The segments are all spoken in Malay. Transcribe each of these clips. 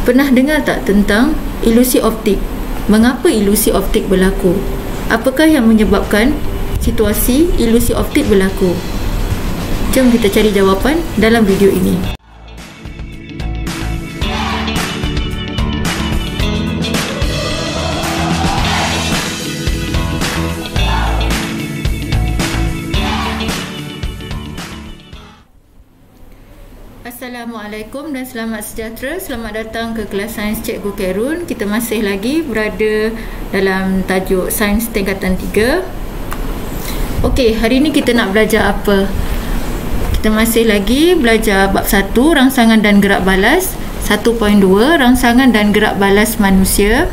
Pernah dengar tak tentang ilusi optik? Mengapa ilusi optik berlaku? Apakah yang menyebabkan situasi ilusi optik berlaku? Jom kita cari jawapan dalam video ini. Assalamualaikum dan selamat sejahtera. Selamat datang ke kelas sains Cikgu Khairun. Kita masih lagi berada dalam tajuk sains tingkatan 3. Okey, hari ini kita nak belajar apa? Kita masih lagi belajar bab 1, rangsangan dan gerak balas. 1.2, rangsangan dan gerak balas manusia.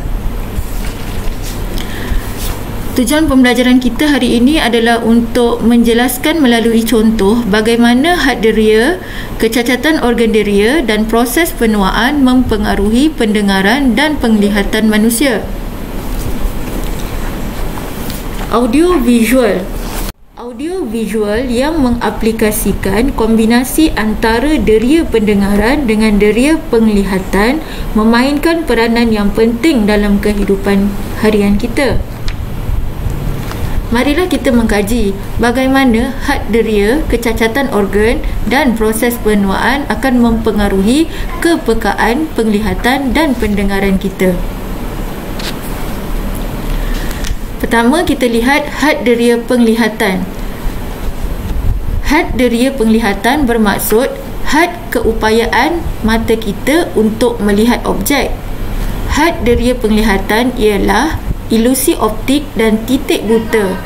Tujuan pembelajaran kita hari ini adalah untuk menjelaskan melalui contoh bagaimana had deria, kecacatan organ deria dan proses penuaan mempengaruhi pendengaran dan penglihatan manusia. Audio-visual yang mengaplikasikan kombinasi antara deria pendengaran dengan deria penglihatan memainkan peranan yang penting dalam kehidupan harian kita. Marilah kita mengkaji bagaimana had deria, kecacatan organ dan proses penuaan akan mempengaruhi kepekaan, penglihatan dan pendengaran kita. Pertama, kita lihat had deria penglihatan. Had deria penglihatan bermaksud had keupayaan mata kita untuk melihat objek. Had deria penglihatan ialah ilusi optik dan titik buta.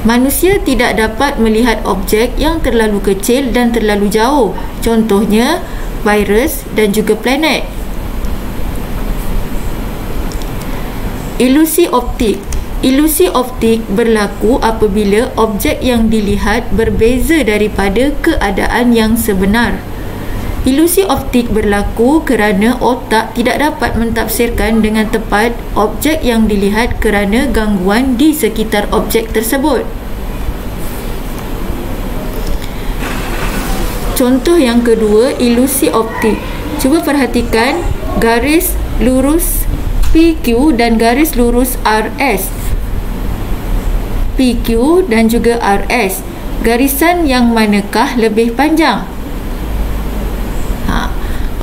Manusia tidak dapat melihat objek yang terlalu kecil dan terlalu jauh, contohnya virus dan juga planet. Ilusi optik berlaku apabila objek yang dilihat berbeza daripada keadaan yang sebenar. Ilusi optik berlaku kerana otak tidak dapat mentafsirkan dengan tepat objek yang dilihat kerana gangguan di sekitar objek tersebut. Contoh yang kedua, ilusi optik. Cuba perhatikan garis lurus PQ dan garis lurus RS. PQ dan juga RS. Garisan yang manakah lebih panjang?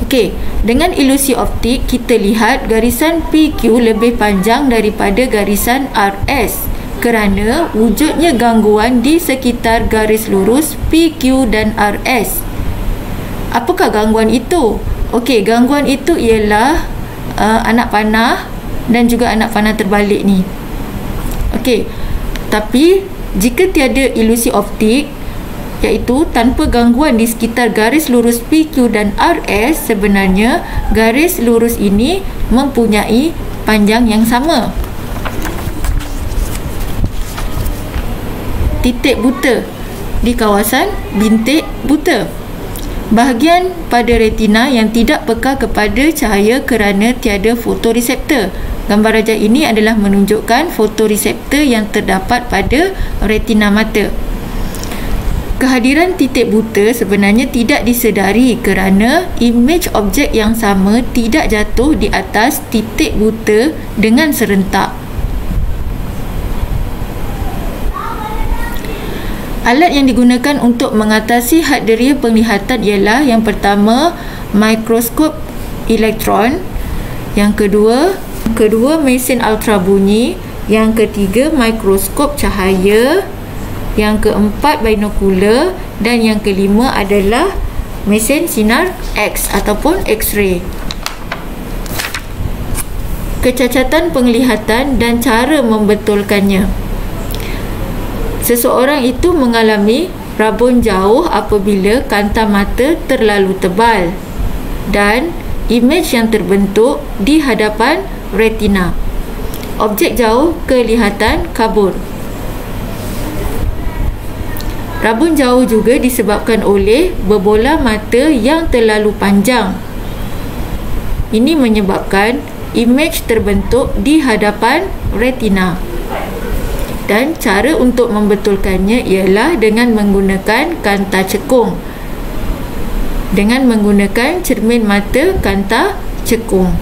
Okey, dengan ilusi optik kita lihat garisan PQ lebih panjang daripada garisan RS kerana wujudnya gangguan di sekitar garis lurus PQ dan RS. Apakah gangguan itu? Okey, gangguan itu ialah anak panah dan juga anak panah terbalik ni. Okey, tapi jika tiada ilusi optik, iaitu tanpa gangguan di sekitar garis lurus PQ dan RS, sebenarnya garis lurus ini mempunyai panjang yang sama. Titik buta di kawasan bintik buta. Bahagian pada retina yang tidak peka kepada cahaya kerana tiada fotoreseptor. Gambar rajah ini adalah menunjukkan fotoreseptor yang terdapat pada retina mata. Kehadiran titik buta sebenarnya tidak disedari kerana imej objek yang sama tidak jatuh di atas titik buta dengan serentak. Alat yang digunakan untuk mengatasi had deria penglihatan ialah yang pertama, mikroskop elektron, yang kedua mesin ultrabunyi, yang ketiga mikroskop cahaya, yang keempat binokular dan yang kelima adalah mesin sinar X ataupun X-ray. Kecacatan penglihatan dan cara membetulkannya. Seseorang itu mengalami rabun jauh apabila kanta mata terlalu tebal dan imej yang terbentuk di hadapan retina. Objek jauh kelihatan kabur. Rabun jauh juga disebabkan oleh berbola mata yang terlalu panjang. Ini menyebabkan imej terbentuk di hadapan retina. Dan cara untuk membetulkannya ialah dengan menggunakan kanta cekung. Dengan menggunakan cermin mata kanta cekung.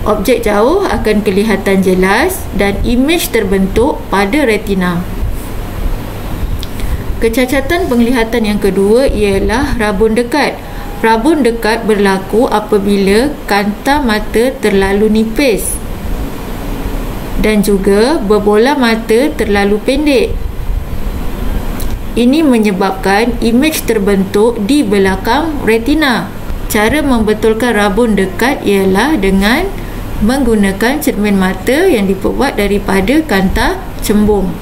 Objek jauh akan kelihatan jelas dan imej terbentuk pada retina. Kecacatan penglihatan yang kedua ialah rabun dekat. Rabun dekat berlaku apabila kanta mata terlalu nipis dan juga berbola mata terlalu pendek. Ini menyebabkan imej terbentuk di belakang retina. Cara membetulkan rabun dekat ialah dengan menggunakan cermin mata yang diperbuat daripada kanta cembung.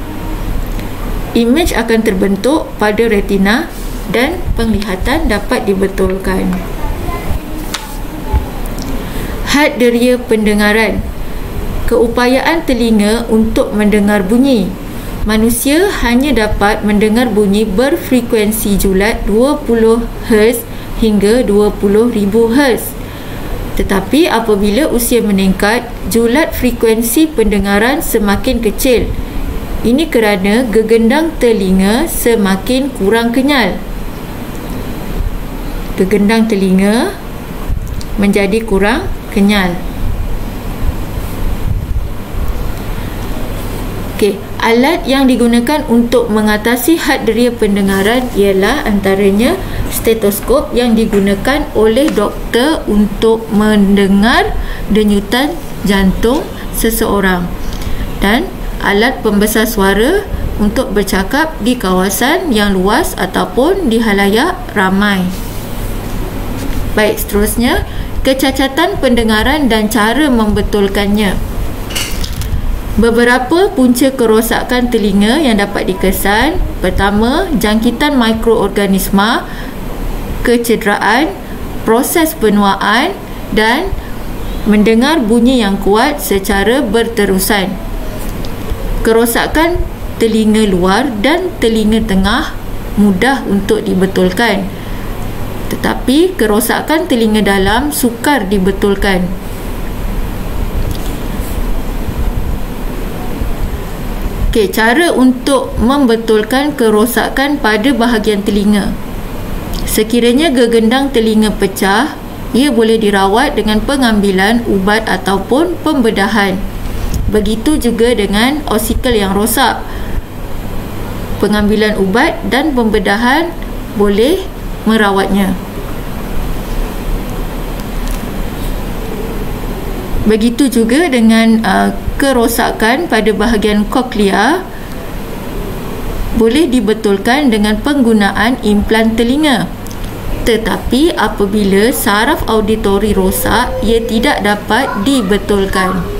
Imej akan terbentuk pada retina dan penglihatan dapat dibetulkan. Had deria pendengaran. Keupayaan telinga untuk mendengar bunyi. Manusia hanya dapat mendengar bunyi berfrekuensi julat 20 Hz hingga 20,000 Hz. Tetapi apabila usia meningkat, julat frekuensi pendengaran semakin kecil. Ini kerana gegendang telinga semakin kurang kenyal. Gegendang telinga menjadi kurang kenyal. Okey, alat yang digunakan untuk mengatasi had deria pendengaran ialah antaranya stetoskop yang digunakan oleh doktor untuk mendengar denyutan jantung seseorang, dan alat pembesar suara untuk bercakap di kawasan yang luas ataupun di halayak ramai. Baik, seterusnya kecacatan pendengaran dan cara membetulkannya. Beberapa punca kerosakan telinga yang dapat dikesan. Pertama, jangkitan mikroorganisma, kecederaan, proses penuaan dan mendengar bunyi yang kuat secara berterusan. Kerosakan telinga luar dan telinga tengah mudah untuk dibetulkan, tetapi kerosakan telinga dalam sukar dibetulkan. Okey, cara untuk membetulkan kerosakan pada bahagian telinga. Sekiranya gegendang telinga pecah, ia boleh dirawat dengan pengambilan ubat ataupun pembedahan. Begitu juga dengan osikel yang rosak. Pengambilan ubat dan pembedahan boleh merawatnya. Begitu juga dengan kerosakan pada bahagian koklea, boleh dibetulkan dengan penggunaan implan telinga. Tetapi apabila saraf auditori rosak, ia tidak dapat dibetulkan.